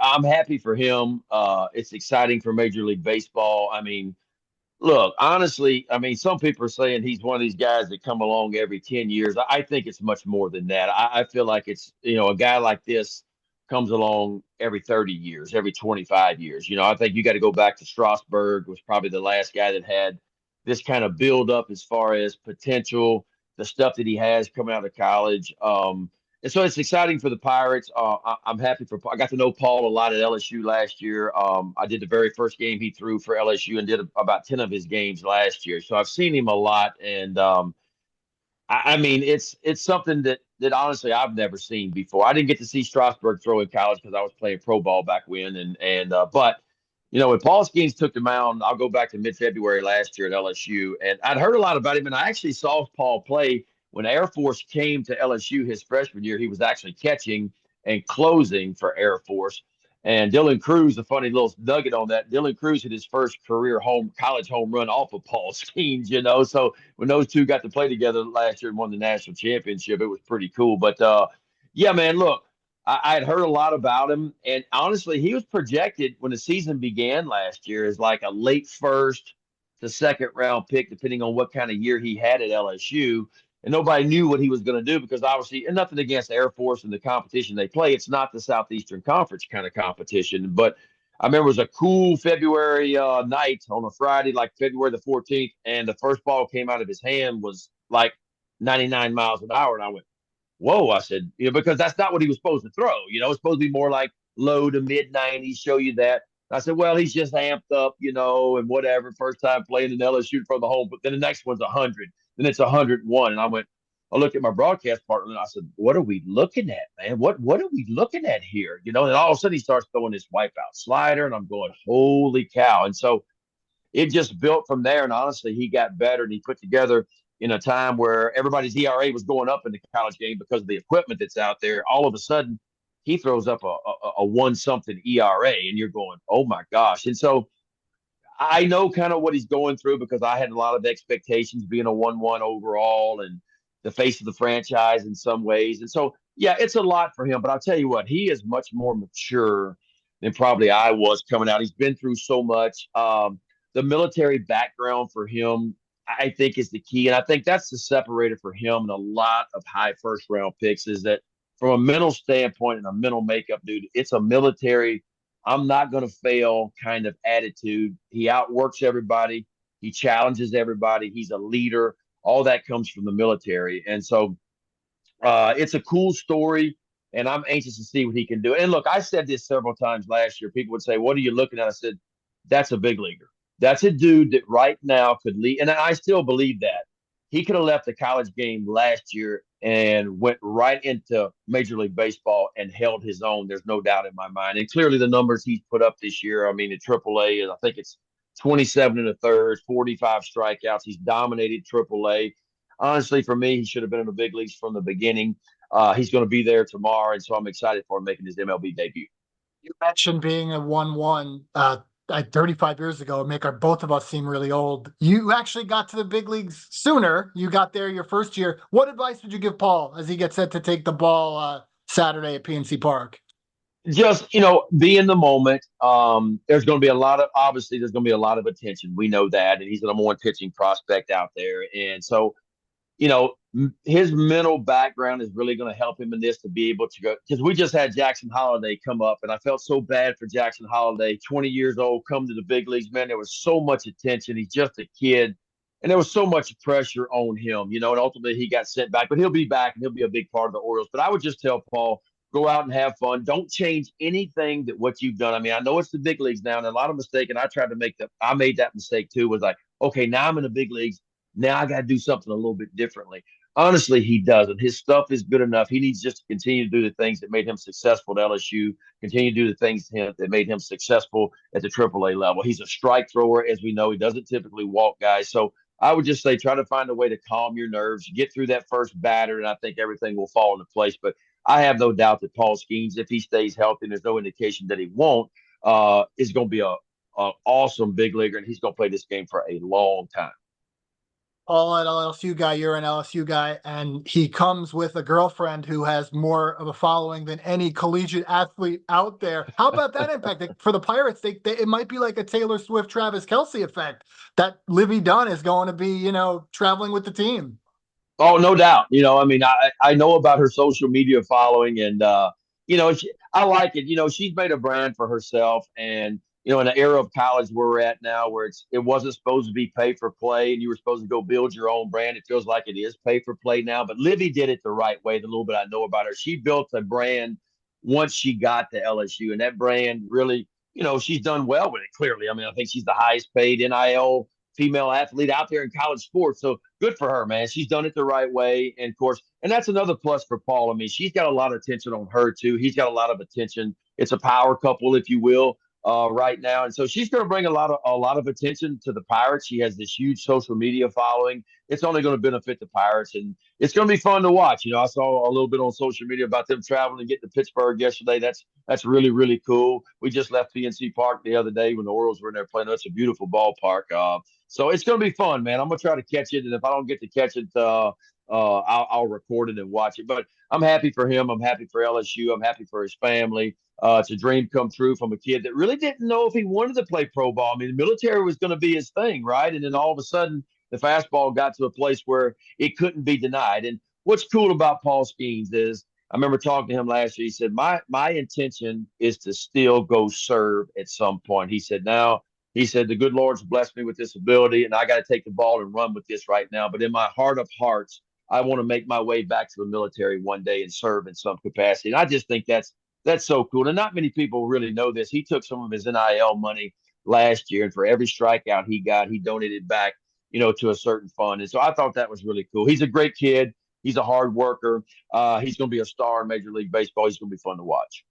I'm happy for him. It's exciting for Major League Baseball. I mean, look, honestly, I mean, some people are saying he's one of these guys that come along every 10 years. I think it's much more than that. I feel like it's, a guy like this comes along every 30 years, every 25 years. I think you got to go back to Strasburg, was probably the last guy that had this kind of build up as far as potential, the stuff that he has coming out of college. And so it's exciting for the Pirates. I'm happy for. I got to know Paul a lot at LSU last year. I did the very first game he threw for LSU and did about 10 of his games last year. So I've seen him a lot, and I mean it's something that honestly I've never seen before. I didn't get to see Strasburg throw in college because I was playing pro ball back when, and but when Paul Skenes took the mound, I'll go back to mid-February last year at LSU, and I'd heard a lot about him, and I actually saw Paul play when Air Force came to LSU his freshman year. He was actually catching and closing for Air Force. And Dylan Cruz, a funny little nugget on that. Dylan Cruz hit his first career college home run off of Paul Skenes. So when those two got to play together last year and won the national championship, it was pretty cool. But yeah, man, look, I had heard a lot about him, and honestly, he was projected when the season began last year as like a late first to second round pick, depending on what kind of year he had at LSU. And nobody knew what he was going to do because obviously, and nothing against Air Force and the competition they play, it's not the Southeastern Conference kind of competition. But I remember it was a cool February night on a Friday, like February the 14th, and the first ball came out of his hand was like 99 miles an hour, and I went, whoa, I said, because that's not what he was supposed to throw. It's supposed to be more like low to mid 90s, show you that. I said, well, he's just amped up, and whatever. First time playing in LSU from the home, but then the next one's 100, then it's 101. And I looked at my broadcast partner and I said, what are we looking at, man? What are we looking at here? And all of a sudden he starts throwing this wipeout slider, and I'm going, holy cow. And so it just built from there. And honestly, he got better and he put together in a time where everybody's ERA was going up in the college game because of the equipment that's out there. All of a sudden, he throws up a one something ERA, and you're going, oh my gosh. And so I know kind of what he's going through because I had a lot of expectations being a 1-1 overall and the face of the franchise in some ways. And so, yeah, it's a lot for him. But I'll tell you what, he is much more mature than probably I was coming out. He's been through so much. The military background for him, I think, is the key. And I think that's the separator for him and a lot of high first round picks is that from a mental standpoint and a mental makeup, dude, it's a military I'm not going to fail kind of attitude. He outworks everybody. He challenges everybody. He's a leader. All that comes from the military. And so it's a cool story, and I'm anxious to see what he can do. And look, I said this several times last year. People would say, what are you looking at? I said, that's a big leaguer. That's a dude that right now could lead. And I still believe that. He could have left the college game last year and went right into Major League Baseball and held his own. There's no doubt in my mind. And clearly the numbers he's put up this year, I mean, at AAA, I think it's 27 and a third, 45 strikeouts. He's dominated AAA. Honestly, for me, he should have been in the big leagues from the beginning. He's going to be there tomorrow, and so I'm excited for him making his MLB debut. You mentioned being a 1-1 like 35 years ago, make our both of us seem really old. You actually got to the big leagues sooner. You got there your first year. What advice would you give Paul as he gets set to take the ball Saturday at PNC Park? Just be in the moment. There's going to be obviously there's going to be a lot of attention. We know that, and he's the number one pitching prospect out there, and so his mental background is really going to help him in this to be able to go because we just had Jackson Holiday come up, and I felt so bad for Jackson Holiday, 20 years old, come to the big leagues. Man, there was so much attention. He's just a kid, and there was so much pressure on him, and ultimately he got sent back, but he'll be back and he'll be a big part of the Orioles. But I would just tell Paul, go out and have fun. Don't change anything that what you've done. I mean, I know it's the big leagues now, and a lot of mistake, and I made that mistake too, was like, okay, now I'm in the big leagues. Now I got to do something a little bit differently. Honestly, he doesn't. His stuff is good enough. He needs just to continue to do the things that made him successful at LSU, continue to do the things that made him successful at the AAA level. He's a strike thrower, as we know. He doesn't typically walk guys. So I would just say try to find a way to calm your nerves, get through that first batter, and I think everything will fall into place. But I have no doubt that Paul Skenes, if he stays healthy, and there's no indication that he won't, is going to be a awesome big leaguer, and he's going to play this game for a long time. Paul, an LSU guy, you're an LSU guy, and he comes with a girlfriend who has more of a following than any collegiate athlete out there. How about that impact for the Pirates? It might be like a Taylor Swift, Travis Kelce effect that Livvy Dunne is going to be, traveling with the team. Oh, no doubt. I mean, I know about her social media following, and I like it. She's made a brand for herself, and in the era of college where we're at now, where it wasn't supposed to be pay for play, and you were supposed to go build your own brand. It feels like it is pay for play now. But Livvy did it the right way. The little bit I know about her, she built a brand once she got to LSU, and that brand really, she's done well with it. Clearly, I mean, I think she's the highest paid NIL female athlete out there in college sports. So good for her, man. She's done it the right way. And of course, and that's another plus for Paul. I mean, she's got a lot of attention on her too. He's got a lot of attention. It's a power couple, if you will, right now. And so she's going to bring a lot of attention to the Pirates. She has this huge social media following. It's only going to benefit the Pirates, and it's going to be fun to watch. I saw a little bit on social media about them traveling and getting to Pittsburgh yesterday. That's really, really cool. We just left PNC Park the other day when the Orioles were in there playing. That's a beautiful ballpark. So it's going to be fun, man. I'm going to try to catch it, and if I don't get to catch it, I'll record it and watch it. But I'm happy for him. I'm happy for LSU. I'm happy for his family. It's a dream come true from a kid that really didn't know if he wanted to play pro ball. I mean, the military was going to be his thing, right? And then all of a sudden, the fastball got to a place where it couldn't be denied. And what's cool about Paul Skenes is I remember talking to him last year. He said, my intention is to still go serve at some point. He said, the good Lord's blessed me with this ability, and I got to take the ball and run with this right now. But in my heart of hearts, I want to make my way back to the military one day and serve in some capacity. And I just think that's so cool. And not many people really know this. He took some of his NIL money last year, and for every strikeout he got, he donated back, to a certain fund. And so I thought that was really cool. He's a great kid. He's a hard worker. He's going to be a star in Major League Baseball. He's going to be fun to watch.